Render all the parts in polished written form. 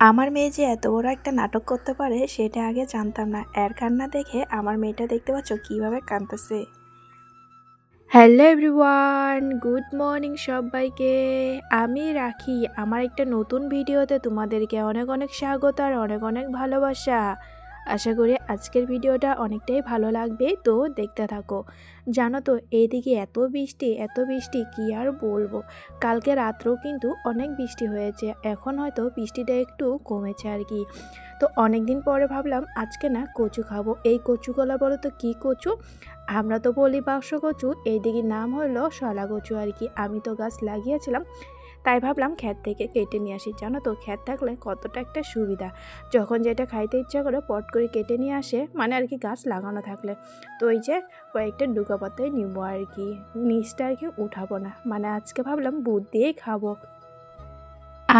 আমার মেয়ে যে এত বড় একটা নাটক করতে পারে সেটা আগে জানতাম না। এর কান্না দেখে আমার মেয়েটা দেখতে পাচ্ছ কিভাবে কাঁদতেছে। হ্যালো এভরিওয়ান, গুড মর্নিং সবাইকে। আমি রাখি আমার একটা নতুন ভিডিওতে তোমাদেরকে অনেক অনেক স্বাগত আর অনেক অনেক ভালোবাসা। আশা করি আজকের ভিডিওটা অনেকটাই ভালো লাগবে, তো দেখতে থাকো। জানো তো এইদিকে এত বৃষ্টি কি আর বলবো। কালকে রাত্রেও কিন্তু অনেক বৃষ্টি হয়েছে, এখন হয়তো বৃষ্টিটা একটু কমেছে আর কি। তো অনেক দিন পরে ভাবলাম আজকে না কচু খাবো। এই কচুগুলা বলো তো কী কচু? আমরা তো বলি বাক্স কচু, এইদিকে নাম হলো শলা কচু আর কি। আমি তো গাছ লাগিয়েছিলাম, তাই ভাবলাম ক্ষেত থেকে কেটে নিয়ে আসি। জানো তো ক্ষেত থাকলে কতটা একটা সুবিধা, যখন যেটা খাইতে ইচ্ছা করে পট করে কেটে নিয়ে আসে, মানে আর কি গাছ লাগানো থাকলে। তো এই যে কয়েকটা ডুকা পাতায় নিবো আর কি, নিচটা আর কি উঠাবো না, মানে আজকে ভাবলাম বুট দিয়েই খাবো।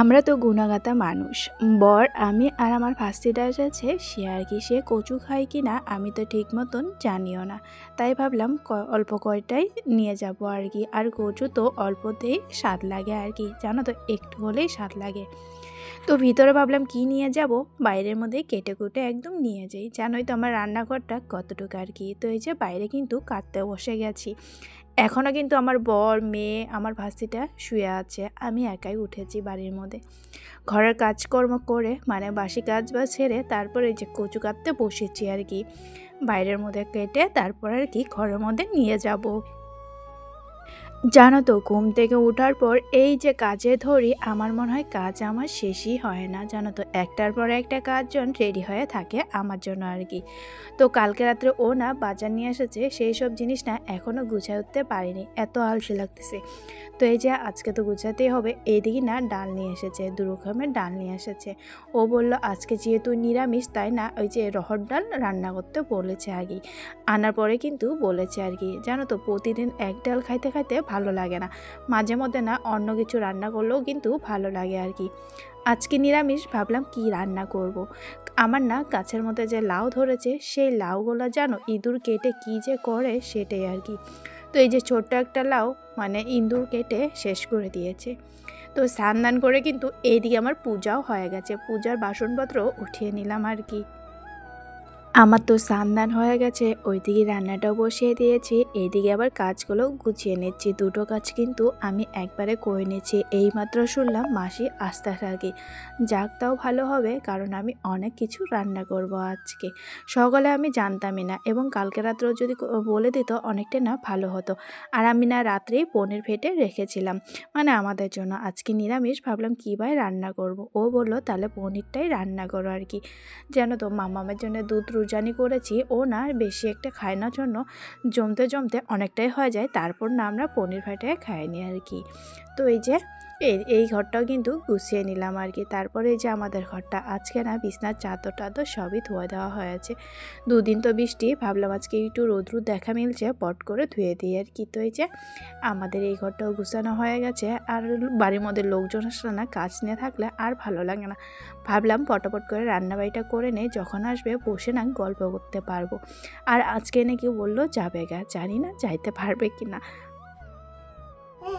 আমরা তো গুণাগাতা মানুষ, বর আমি আর আমার ফার্স্টিটা এসেছে, সে আর কি সে কচু খায় কি না আমি তো ঠিক মতন জানিও না। তাই ভাবলাম অল্প কয়টাই নিয়ে যাব আর কি। আর কচু তো অল্পতেই স্বাদ লাগে আর কি, জানো তো একটু হলেই স্বাদ লাগে। তো ভিতরে ভাবলাম কি নিয়ে যাব, বাইরের মধ্যে কেটে কুটে একদম নিয়ে যাই। জানোই তো আমার রান্নাঘরটা কতটুকু আর কি। তো এই যে বাইরে কিন্তু কাটতে বসে গেছি। এখনও কিন্তু আমার বর, মেয়ে, আমার ভাস্তিটা শুয়ে আছে, আমি একাই উঠেছি বাড়ির মধ্যে। ঘরের কাজকর্ম করে মানে বাসি কাজ বা ছেড়ে তারপরে এই যে কচু কাটতে বসেছি আর কি। বাইরের মধ্যে কেটে তারপর আর কি ঘরের মধ্যে নিয়ে যাব। জানো তো ঘুম থেকে ওঠার পর এই যে কাজে ধরি, আমার মনে হয় কাজ আমার শেষই হয় না। জানো তো একটার পর একটা কাজজন রেডি হয়ে থাকে আমার জন্য আর কি। তো কালকে রাত্রে ও না বাজার নিয়ে এসেছে, সেই সব জিনিস না এখনও গুছায় উঠতে পারিনি, এত আলসি লাগতেছে। তো এই যে আজকে তো গুছাতেই হবে। এইদিকে না ডাল নিয়ে এসেছে, দু রকমের ডাল নিয়ে এসেছে। ও বলল আজকে যেহেতু নিরামিষ তাই না ওই যে রহর ডাল রান্না করতে বলেছে আগেই। আনার পরে কিন্তু বলেছে আর কি। জানো তো প্রতিদিন এক ডাল খাইতে খাইতে ভালো লাগে না, মাঝে মধ্যে না অন্য কিছু রান্না করলেও কিন্তু ভালো লাগে আর কি। আজকে নিরামিষ, ভাবলাম কি রান্না করব। আমার না গাছের মধ্যে যে লাউ ধরেছে, সেই লাউগুলো জানো ইঁদুর কেটে কি যে করে সেটাই আর কি। তো এই যে ছোট্ট একটা লাউ মানে ইঁদুর কেটে শেষ করে দিয়েছে। তো স্নান দান করে কিন্তু এইদিকে আমার পূজাও হয়ে গেছে, পূজার বাসনপত্র উঠিয়ে নিলাম আর কি। আমার তো স্নান হয়ে গেছে, ওইদিকে রান্নাটাও বসিয়ে দিয়েছি, এইদিকে আবার কাজগুলো গুছিয়ে নিচ্ছি। দুটো কাজ কিন্তু আমি একবারে করে নিচ্ছি। এইমাত্র শুনলাম মাসি আসতে আগে, যাক তাও ভালো হবে, কারণ আমি অনেক কিছু রান্না করব আজকে। সকালে আমি জানতামই না, এবং কালকে রাত্রেও যদি বলে দিত অনেকটা না ভালো হতো। আর আমি না রাত্রেই পনির ফেটে রেখেছিলাম, মানে আমাদের জন্য আজকে নিরামিষ, ভাবলাম কী ভাই রান্না করব। ও বললো তাহলে পনিরটাই রান্না করো আর কি। জানো তো মামামের জন্য দুধ রুজানি করেছি, ও না বেশি একটা খায় না, জন্য জমতে জমতে অনেকটাই হয়ে যায়, তারপর না আমরা পনির ফাটিয়ে খাইনি আর কি। তো এই যে এই ঘরটাও কিন্তু গুছিয়ে নিলাম আর কি। তারপরে এই যে আমাদের ঘরটা আজকে না বিছনার চাদর টাদর সবই ধুয়ে দেওয়া হয়েছে। দুদিন তো বৃষ্টি, ভাবলাম আজকে একটু রোদ দেখা মিলছে, পট করে ধুয়ে দিই আর কি। তো এই যে আমাদের এই ঘরটাও গুছানো হয়ে গেছে। আর বাড়ির মধ্যে লোকজন আসলে না কাজ নিয়ে থাকলে আর ভালো লাগে না, ভাবলাম পটাপট করে রান্নাবাড়িটা করে নেই, যখন আসবে বসে না গল্প করতে পারবো। আর আজকে নাকি বললো যাবে গা, জানি না যাইতে পারবে কি না।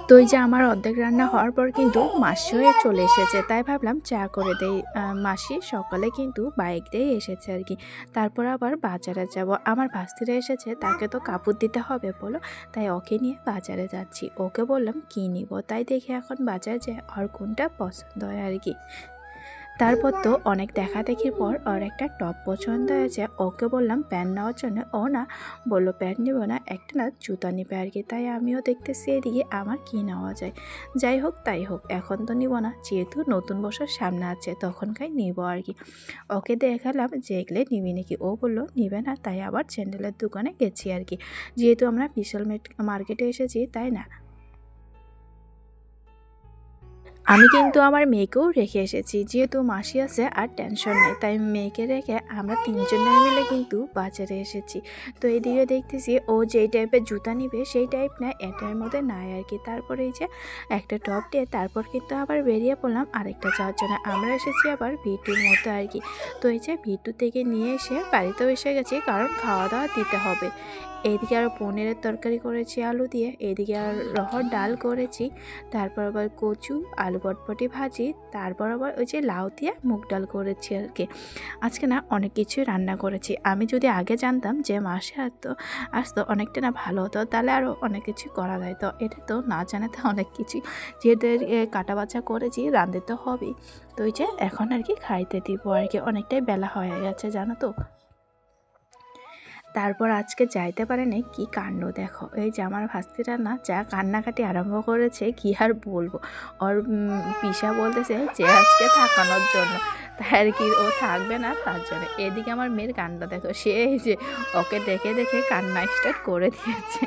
তো এই যে আমার অর্ধেক রান্না হওয়ার পর কিন্তু মাসি হয়ে চলে এসেছে, তাই ভাবলাম চা করে দেই। মাসি সকালে কিন্তু বাইক দিয়ে এসেছে আর কি। তারপর আবার বাজারে যাব, আমার ভাস্তিরা এসেছে, তাকে তো কাপড় দিতে হবে বলো, তাই ওকে নিয়ে বাজারে যাচ্ছি। ওকে বললাম কী নিব, তাই দেখে এখন বাজারে যায় ওর কোনটা পছন্দ হয় আর কি। তারপর তো অনেক দেখাদেখির পর ওর একটা টপ পছন্দ হয়েছে, ওকে বললাম প্যান্ট নেওয়ার জন্য। ও না বললো প্যান্ট নেবো না, একটা না জুতা নেবে আর কি। তাই আমিও দেখতেছি এদিকে আমার কী নেওয়া যায়। যাই হোক তাই হোক, এখন তো নিব না, যেহেতু নতুন বছর সামনে আছে তখনকার নিব আর কি। ওকে দেখালাম যে এগুলো নিবি নাকি, ও বললো নিবে না, তাই আবার স্যান্ডেলের দোকানে গেছি আর কি। যেহেতু আমরা বিশাল মার্কেটে এসেছি তাই না। আমি কিন্তু আমার মেয়েকেও রেখে এসেছি, যেহেতু মাসি আছে আর টেনশন নেই, তাই মেয়েকে রেখে আমরা তিনজনে মিলে কিন্তু বাজারে এসেছি। তো এদিকে দেখতেছি ও যেই টাইপের জুতা নিবে সেই টাইপ না এটার মধ্যে নাই আর কি। তারপরে এই যে একটা টপ দিয়ে তারপর কিন্তু আবার বেরিয়ে পড়লাম আরেকটা যাওয়ার জন্য। আমরা এসেছি আবার ভিটুর মতো আর কি। তো এই যে ভিটু থেকে নিয়ে এসে বাড়িতেও এসে গেছি, কারণ খাওয়া দাওয়া দিতে হবে। এইদিকে আর পনিরের তরকারি করেছি আলু দিয়ে, এইদিকে আর রহর ডাল করেছি, তারপর আবার কচু আলু পটপটি ভাজি, তারপর আবার ওই যে লাউ দিয়ে মুগ ডাল করেছি আর কি। আজকে না অনেক কিছুই রান্না করেছি। আমি যদি আগে জানতাম যে মাসে আসতো অনেকটা না ভালো হতো, তাহলে আরও অনেক কিছু করা যায়। তো এটা তো না জানাতে অনেক কিছু যেহেতু কাটা বাছা করেছি, রাঁধতে তো হবেই। তো ওই যে এখন আর কি খাইতে দিব আর কি, অনেকটাই বেলা হয়ে গেছে জানো তো। তারপর আজকে যাইতে পারেনি, কি কাণ্ড দেখো, এই যে আমার ভাস্তিটা না যা কান্নাকাটি আরম্ভ করেছে কি আর বলবো। ওর পিসা বলতেছে যে আজকে থাকানোর জন্য, তাই আর কি ও থাকবে না তার জন্য। এদিকে আমার মেয়ের কান্না দেখো, সে এই যে ওকে দেখে দেখে কান্না স্টার্ট করে দিয়েছে।